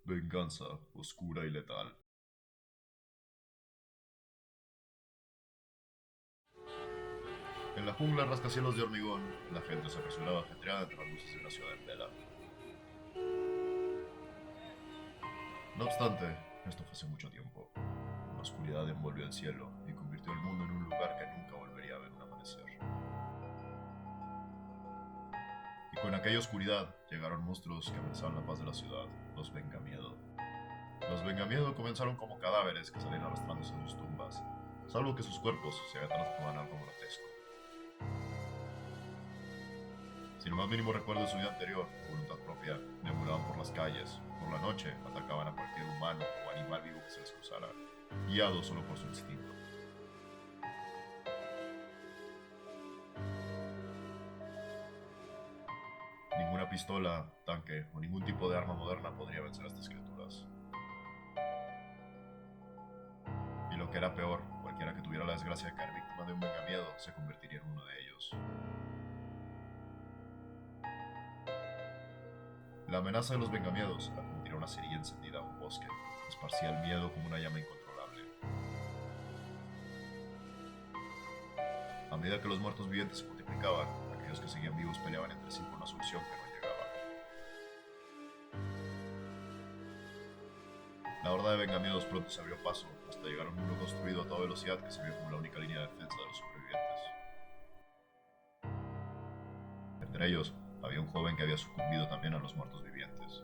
Venganza, oscura y letal. En la jungla rascacielos de hormigón, la gente se apresuraba ajetreada entre las luces de una ciudad entera. No obstante, esto fue hace mucho tiempo. La oscuridad envolvió el cielo y convirtió el mundo en un lugar que nunca volvería a ver un amanecer. Y con aquella oscuridad llegaron monstruos que amenazaban la paz de la ciudad, los Vengamiedo. Los Vengamiedo comenzaron como cadáveres que salían arrastrándose de sus tumbas, salvo que sus cuerpos se habían transformado en algo grotesco. Sin el más mínimo recuerdo de su vida anterior o voluntad propia, deambulaban por las calles. Por la noche atacaban a cualquier humano o animal vivo que se les cruzara, guiados solo por su instinto. Ninguna pistola, tanque o ningún tipo de arma moderna podría vencer a estas criaturas. Y lo que era peor, cualquiera que tuviera la desgracia de caer víctima de un vengamiedo se convertiría en uno de ellos. La amenaza de los vengamiedos era como tirar una cerilla encendida a un bosque, esparcía el miedo como una llama incontrolable. A medida que los muertos vivientes se multiplicaban, aquellos que seguían vivos peleaban entre sí por una solución que no llegaba. La horda de vengamiedos pronto se abrió paso, hasta llegar a un muro construido a toda velocidad que se vio como la única línea de defensa de los supervivientes. Entre ellos, había un joven que había sucumbido también a los muertos vivientes.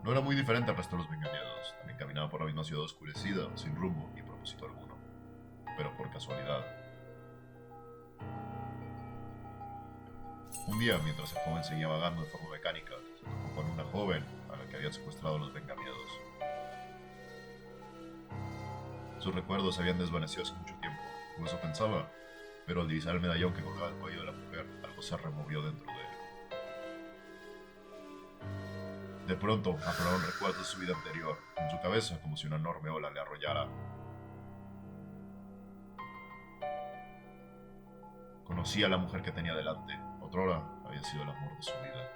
No era muy diferente al resto de los vengamiedos, también caminaba por la misma ciudad oscurecida, sin rumbo ni propósito alguno. Pero por casualidad. Un día, mientras el joven seguía vagando de forma mecánica, se topó con una joven a la que habían secuestrado los vengamiedos. Sus recuerdos se habían desvanecido hace mucho tiempo, o eso pensaba, pero al divisar el medallón que colgaba del cuello de la mujer, algo se removió dentro de él. De pronto, afloraron recuerdos de su vida anterior, en su cabeza como si una enorme ola le arrollara. Conocía a la mujer que tenía delante, otrora había sido el amor de su vida.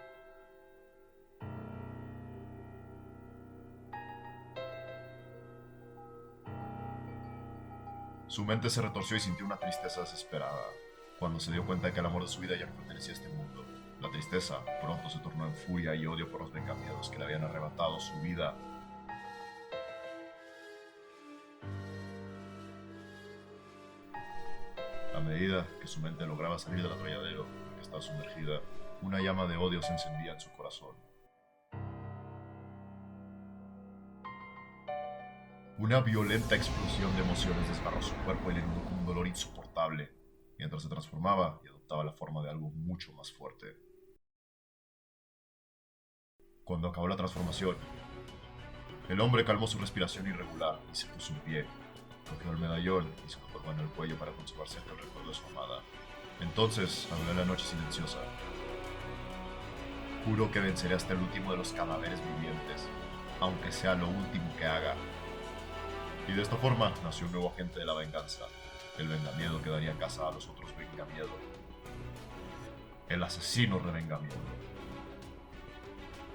Su mente se retorció y sintió una tristeza desesperada, cuando se dio cuenta de que el amor de su vida ya no pertenecía a este mundo. La tristeza pronto se tornó en furia y odio por los vengamiedos que le habían arrebatado su vida. A medida que su mente lograba salir del atolladero en el que estaba sumergida, una llama de odio se encendía en su corazón. Una violenta explosión de emociones desgarró su cuerpo y le inundó con un dolor insoportable, mientras se transformaba y adoptaba la forma de algo mucho más fuerte. Cuando acabó la transformación, el hombre calmó su respiración irregular y se puso en pie. Cogió el medallón y se lo colgó en el cuello para conservar cerca el recuerdo de su amada. Entonces habló en la noche silenciosa. Juro que venceré hasta el último de los cadáveres vivientes, aunque sea lo último que haga. Y de esta forma nació un nuevo agente de la venganza, el Vengamiedo que daría caza a los otros Vengamiedo. El asesino de Vengamiedo.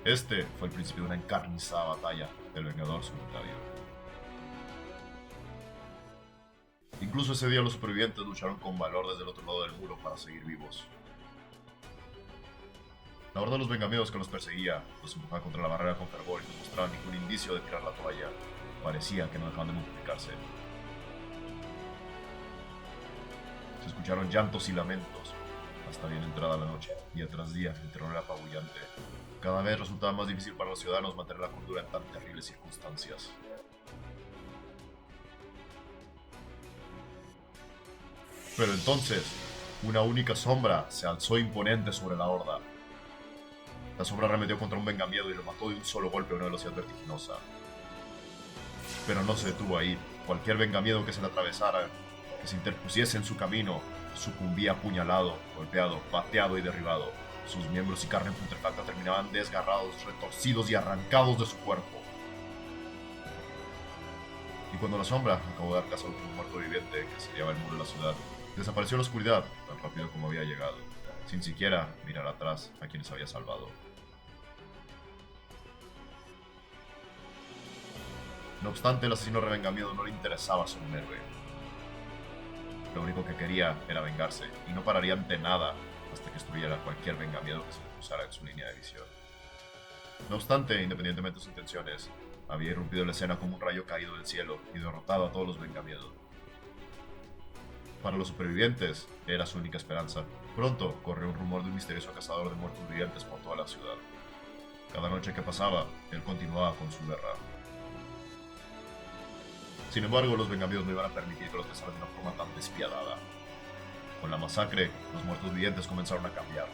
Este fue el principio de una encarnizada batalla del Vengador Solitario. Incluso ese día los supervivientes lucharon con valor desde el otro lado del muro para seguir vivos. La horda de los Vengamiedos que los perseguía los empujaba contra la barrera con fervor y no mostraban ningún indicio de tirar la toalla. Parecía que no dejaban de multiplicarse. Se escucharon llantos y lamentos hasta bien entrada la noche. Día tras día, el terror era apabullante. Cada vez resultaba más difícil para los ciudadanos mantener la cordura en tan terribles circunstancias. Pero entonces, una única sombra se alzó imponente sobre la horda. La sombra arremetió contra un vengamiedo y lo mató de un solo golpe a una velocidad vertiginosa. Pero no se detuvo ahí. Cualquier vengamiedo que se le atravesara, que se interpusiese en su camino, sucumbía apuñalado, golpeado, pateado y derribado. Sus miembros y carne putrefacta terminaban desgarrados, retorcidos y arrancados de su cuerpo. Y cuando la sombra acabó de dar caza al último muerto viviente que asediaba el muro de la ciudad, desapareció en la oscuridad tan rápido como había llegado, sin siquiera mirar atrás a quienes había salvado. No obstante, el asesino revengamiento no le interesaba ser un héroe. Lo único que quería era vengarse, y no pararía ante nada hasta que destruyera cualquier vengamiento que se le cruzara en su línea de visión. No obstante, independientemente de sus intenciones, había irrumpido la escena como un rayo caído del cielo y derrotado a todos los vengamientos. Para los supervivientes, era su única esperanza. Pronto corrió un rumor de un misterioso cazador de muertos vivientes por toda la ciudad. Cada noche que pasaba, él continuaba con su guerra. Sin embargo, los vengamientos no iban a permitir que los cazaran de una forma tan despiadada. Con la masacre, los muertos vivientes comenzaron a cambiar.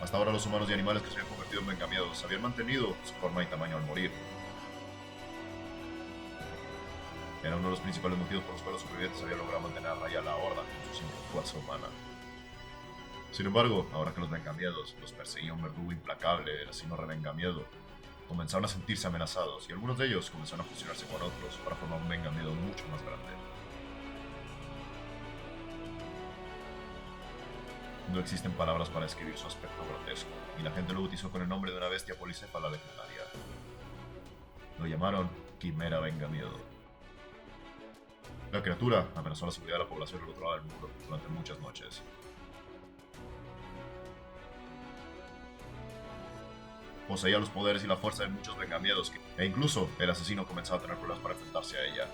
Hasta ahora los humanos y animales que se habían convertido en vengamientos habían mantenido su forma y tamaño al morir. Era uno de los principales motivos por los cuales los supervivientes habían logrado mantener a raya la horda con su simple fuerza humana. Sin embargo, ahora que los vengamientos los perseguía un verdugo implacable, el asesino revengamiento, comenzaron a sentirse amenazados y algunos de ellos comenzaron a fusionarse con otros para formar un vengamiento mucho más grande. No existen palabras para describir su aspecto grotesco, y la gente lo bautizó con el nombre de una bestia policéfala legendaria. Lo llamaron Quimera Vengamiento. La criatura amenazó la seguridad de la población al otro lado del muro durante muchas noches. Poseía los poderes y la fuerza de muchos vengamientos, e incluso el asesino comenzaba a tener problemas para enfrentarse a ella.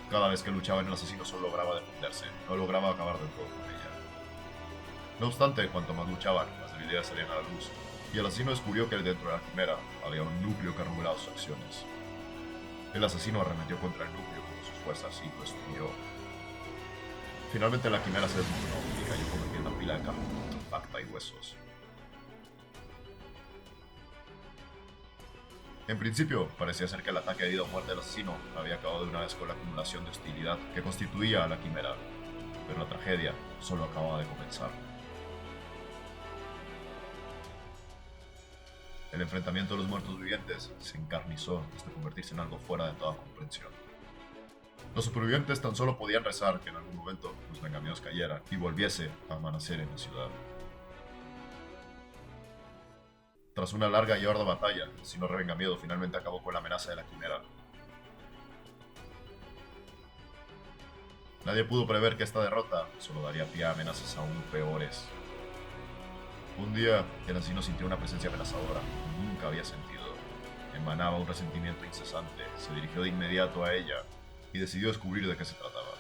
Cada vez que luchaban, el asesino solo lograba defenderse, no lograba acabar del todo con ella. No obstante, cuanto más luchaban, las debilidades salían a la luz, y el asesino descubrió que dentro de la quimera había un núcleo que regulaba sus acciones. El asesino arremetió contra el núcleo con sus fuerzas y lo destruyó. Finalmente la quimera se desmoronó y cayó convertida en una pila de carne compacta y huesos. En principio, parecía ser que el ataque de vida o muerte del asesino había acabado de una vez con la acumulación de hostilidad que constituía a la quimera, pero la tragedia solo acababa de comenzar. El enfrentamiento de los muertos vivientes se encarnizó hasta convertirse en algo fuera de toda comprensión. Los supervivientes tan solo podían rezar que en algún momento los vengamientos cayeran y volviese a amanecer en la ciudad. Tras una larga y ardua batalla, el asesino revengamiento finalmente acabó con la amenaza de la quimera. Nadie pudo prever que esta derrota solo daría pie a amenazas aún peores. Un día, el asesino sintió una presencia amenazadora que nunca había sentido. Emanaba un resentimiento incesante, se dirigió de inmediato a ella y decidió descubrir de qué se trataba.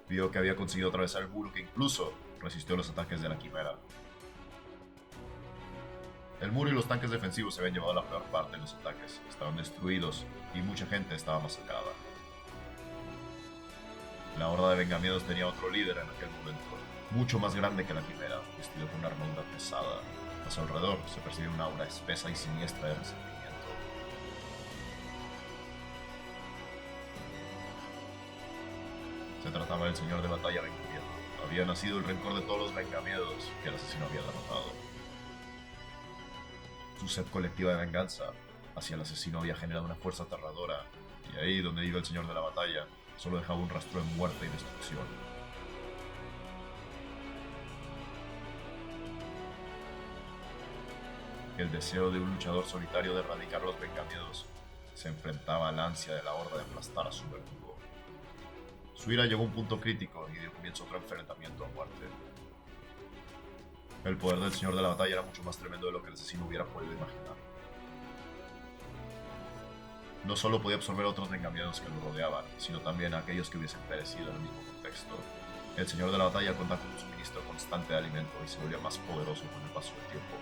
Vio que había conseguido atravesar el muro que incluso resistió los ataques de la quimera. El muro y los tanques defensivos se habían llevado la peor parte de los ataques, estaban destruidos y mucha gente estaba masacrada. La horda de vengamientos tenía otro líder en aquel momento, mucho más grande que la quimera, vestido con una armadura pesada. A su alrededor se percibía una aura espesa y siniestra de resentimiento. Se trataba del señor de batalla vengamiento. Había nacido el rencor de todos los vengamientos que el asesino había derrotado. Su sed colectiva de venganza hacia el asesino había generado una fuerza aterradora, y ahí donde iba el señor de la batalla, solo dejaba un rastro de muerte y destrucción. El deseo de un luchador solitario de erradicar los vengamientos se enfrentaba al ansia de la horda de aplastar a su verdugo. Su ira llegó a un punto crítico y dio comienzo a otro enfrentamiento a muerte. El poder del señor de la batalla era mucho más tremendo de lo que el asesino hubiera podido imaginar. No solo podía absorber a otros vengamientos que lo rodeaban, sino también a aquellos que hubiesen perecido en el mismo contexto. El señor de la batalla contaba con un suministro constante de alimento y se volvía más poderoso con el paso del tiempo.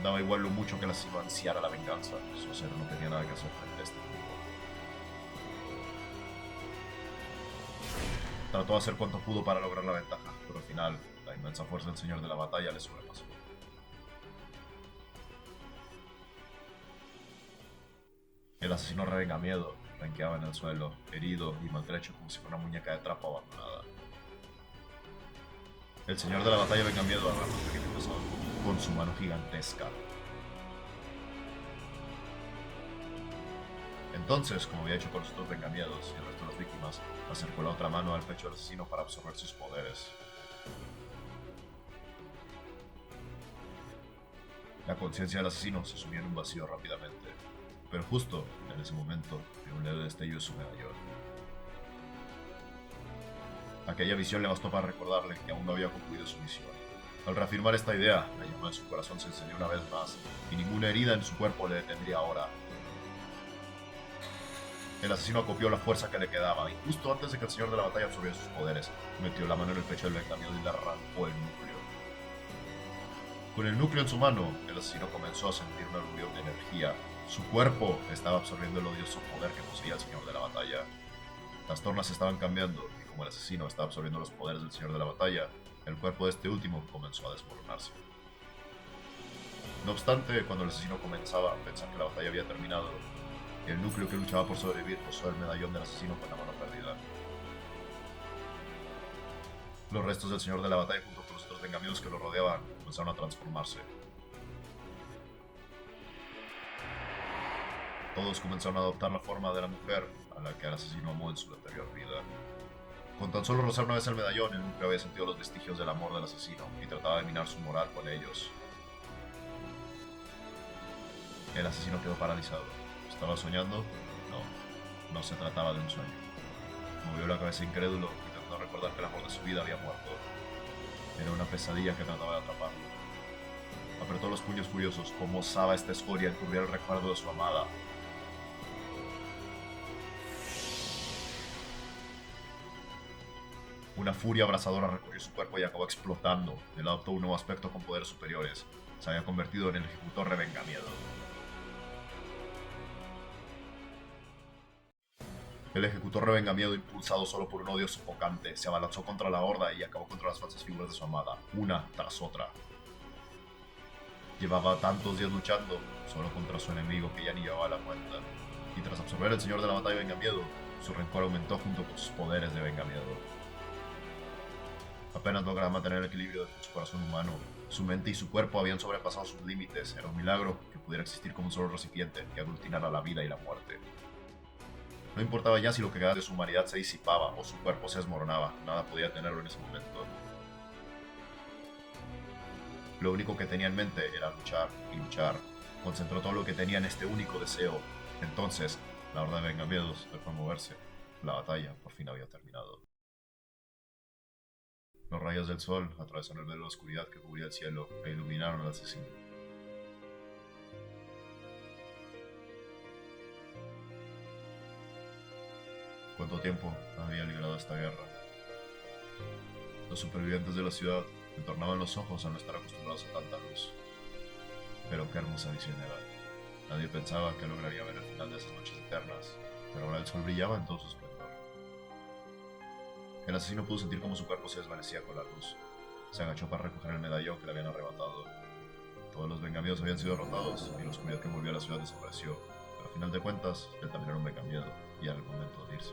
Daba igual lo mucho que el asesino ansiara la venganza, su acero no tenía nada que hacer frente a este enemigo. Trató de hacer cuanto pudo para lograr la ventaja, pero al final, la inmensa fuerza del señor de la batalla le sobrepasó. El asesino revengamiento ranqueaba en el suelo, herido y maltrecho como si fuera una muñeca de trapo abandonada. El señor de la batalla vengamiento agarró un pequeño pesado con su mano gigantesca. Entonces, como había hecho con los otros vengamiedos y el resto de las víctimas, acercó la otra mano al pecho del asesino para absorber sus poderes. La conciencia del asesino se sumía en un vacío rápidamente, pero justo en ese momento vio un leve destello de su medallón. Aquella visión le bastó para recordarle que aún no había concluido su misión. Al reafirmar esta idea, la llama de su corazón se encendió una vez más, y ninguna herida en su cuerpo le detendría ahora. El asesino acopió la fuerza que le quedaba, y justo antes de que el señor de la batalla absorbiera sus poderes, metió la mano en el pecho del vengamiado y le arrancó el núcleo. Con el núcleo en su mano, el asesino comenzó a sentir una aluvión de energía. Su cuerpo estaba absorbiendo el odioso poder que poseía el señor de la batalla. Las tornas estaban cambiando, y como el asesino estaba absorbiendo los poderes del señor de la batalla, el cuerpo de este último comenzó a desmoronarse. No obstante, cuando el asesino comenzaba a pensar que la batalla había terminado, el núcleo que luchaba por sobrevivir posó el medallón del asesino con la mano perdida. Los restos del señor de la batalla junto con los otros vengamiedos que lo rodeaban comenzaron a transformarse. Todos comenzaron a adoptar la forma de la mujer a la que el asesino amó en su anterior vida. Con tan solo rozar una vez el medallón, el núcleo había sentido los vestigios del amor del asesino y trataba de minar su moral con ellos. El asesino quedó paralizado. ¿Estaba soñando? No, no se trataba de un sueño. Movió la cabeza incrédulo y trató de recordar que el amor de su vida había muerto. Era una pesadilla que trataba de atraparlo. Apretó los puños furiosos, como osaba esta escoria enturbiar el recuerdo de su amada. Una furia abrasadora recorrió su cuerpo y acabó explotando. Él adoptó un nuevo aspecto con poderes superiores. Se había convertido en el ejecutor revengamiado. El ejecutor revengamiado, impulsado solo por un odio sofocante, se abalanzó contra la horda y acabó contra las falsas figuras de su amada, una tras otra. Llevaba tantos días luchando solo contra su enemigo que ya ni llevaba la cuenta. Y tras absorber el señor de la batalla Vengamiado, su rencor aumentó junto con sus poderes de Vengamiado. Apenas lograba mantener el equilibrio de su corazón humano. Su mente y su cuerpo habían sobrepasado sus límites. Era un milagro que pudiera existir como un solo recipiente que aglutinara la vida y la muerte. No importaba ya si lo que quedaba de su humanidad se disipaba o su cuerpo se desmoronaba, nada podía tenerlo en ese momento. Lo único que tenía en mente era luchar y luchar. Concentró todo lo que tenía en este único deseo. Entonces, la horda de vengamiados dejó de moverse. La batalla por fin había terminado. Los rayos del sol atravesaron el velo de la oscuridad que cubría el cielo e iluminaron al asesino. ¿Cuánto tiempo había librado esta guerra? Los supervivientes de la ciudad entornaban los ojos al no estar acostumbrados a tanta luz. Pero qué hermosa visión era. Nadie pensaba que lograría ver el final de esas noches eternas, pero ahora el sol brillaba en todo su esplendor. El asesino pudo sentir cómo su cuerpo se desvanecía con la luz. Se agachó para recoger el medallón que le habían arrebatado. Todos los vengamiados habían sido derrotados y la oscuridad que envolvió a la ciudad desapareció. Pero al final de cuentas, él también era un vengamiado y era el momento de irse.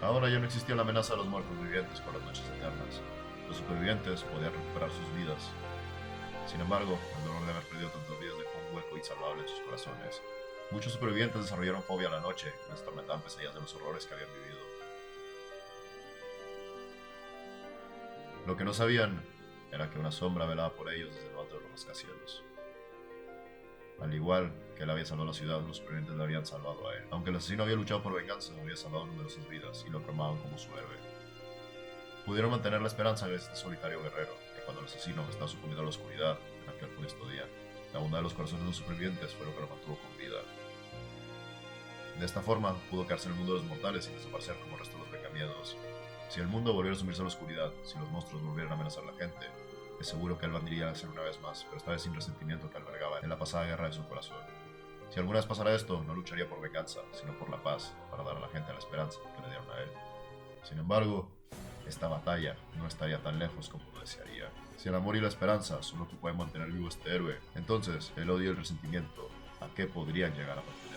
Ahora ya no existía la amenaza de los muertos vivientes por las noches eternas. Los supervivientes podían recuperar sus vidas. Sin embargo, el dolor de haber perdido tantas vidas dejó un hueco insalvable en sus corazones. Muchos supervivientes desarrollaron fobia a la noche y les atormentaban pesadillas de los horrores que habían vivido. Lo que no sabían era que una sombra velaba por ellos desde lo alto de los rascacielos. Al igual que él había salvado la ciudad, los supervivientes le habían salvado a él. Aunque el asesino había luchado por venganza, había salvado numerosas vidas y lo aclamaban como su héroe. Pudieron mantener la esperanza en este solitario guerrero, que cuando el asesino estaba sucumbido a la oscuridad en aquel funesto día, la bondad de los corazones de los supervivientes fue lo que lo mantuvo con vida. De esta forma, pudo quedarse en el mundo de los mortales sin desaparecer como el resto de los vengamiados. Si el mundo volviera a sumirse a la oscuridad, si los monstruos volvieran a amenazar a la gente, es seguro que él bandiría a ser una vez más, pero esta vez sin resentimiento que albergaba en la pasada guerra de su corazón. Si alguna vez pasara esto, no lucharía por venganza, sino por la paz, para dar a la gente la esperanza que le dieron a él. Sin embargo, esta batalla no estaría tan lejos como lo desearía. Si el amor y la esperanza son lo que pueden mantener vivo a este héroe, entonces el odio y el resentimiento, ¿a qué podrían llegar a partir?